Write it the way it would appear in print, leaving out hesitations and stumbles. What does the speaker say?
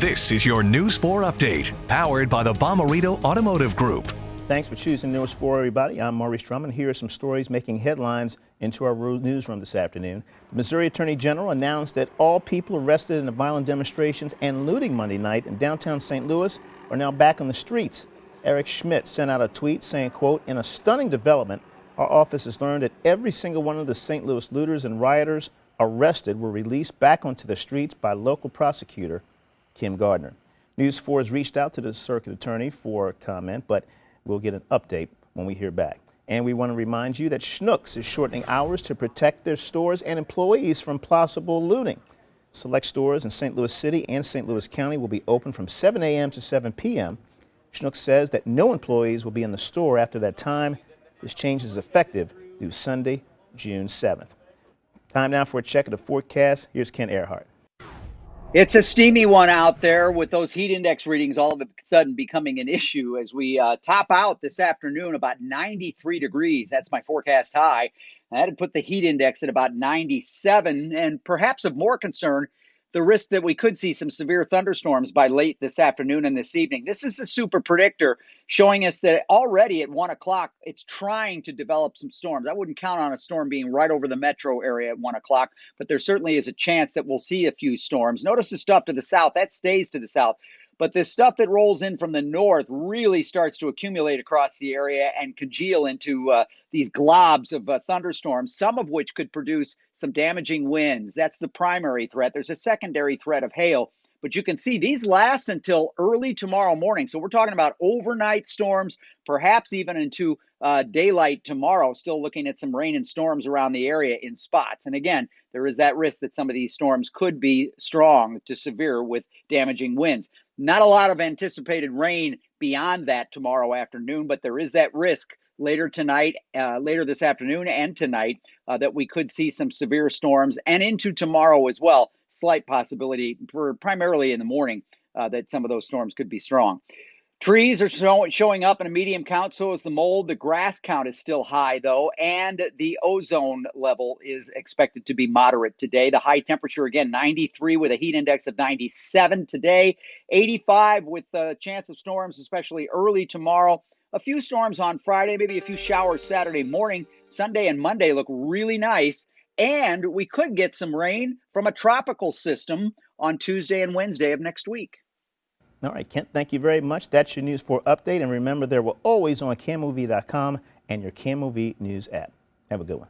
This is your News 4 update, powered by the Bomarito Automotive Group. Thanks for choosing News 4, everybody. I'm Maurice Drummond. Here are some stories making headlines into our newsroom this afternoon. The Missouri Attorney General announced that all people arrested in the violent demonstrations and looting Monday night in downtown St. Louis are now back on the streets. Eric Schmidt sent out a tweet saying, quote, "In a stunning development, our office has learned that every single one of the St. Louis looters and rioters arrested were released back onto the streets by local prosecutor Kim Gardner." News 4 has reached out to the circuit attorney for comment, but we'll get an update when we hear back. And we want to remind you that Schnucks is shortening hours to protect their stores and employees from possible looting. Select stores in St. Louis City and St. Louis County will be open from 7 a.m. to 7 p.m. Schnucks says that no employees will be in the store after that time. This change is effective through Sunday, June 7th. Time now for a check of the forecast. Here's Ken Earhart. It's a steamy one out there with those heat index readings all of a sudden becoming an issue as we top out this afternoon about 93 degrees. That's my forecast high. That would put the heat index at about 97, and perhaps of more concern, the risk that we could see some severe thunderstorms by late this afternoon and this evening. This is the super predictor showing us that already at 1 o'clock, it's trying to develop some storms. I wouldn't count on a storm being right over the metro area at 1 o'clock, but there certainly is a chance that we'll see a few storms. Notice the stuff to the south, that stays to the south. But this stuff that rolls in from the north really starts to accumulate across the area and congeal into these globs of thunderstorms, some of which could produce some damaging winds. That's the primary threat. There's a secondary threat of hail. But you can see these last until early tomorrow morning. So we're talking about overnight storms, perhaps even into daylight tomorrow, still looking at some rain and storms around the area in spots. And again, there is that risk that some of these storms could be strong to severe with damaging winds. Not a lot of anticipated rain beyond that tomorrow afternoon, but there is that risk later tonight, later this afternoon and tonight, that we could see some severe storms and into tomorrow as well. Slight possibility for primarily in the morning that some of those storms could be strong. Trees are showing up in a medium count, so is the mold. The grass count is still high, though, and the ozone level is expected to be moderate today. The high temperature, again, 93 with a heat index of 97 today, 85 with a chance of storms, especially early tomorrow. A few storms on Friday, maybe a few showers Saturday morning. Sunday and Monday look really nice, and we could get some rain from a tropical system on Tuesday and Wednesday of next week. All right, Kent, thank you very much. That's your News 4 update. And remember, we're always on KMOV.com and your KMOV News app. Have a good one.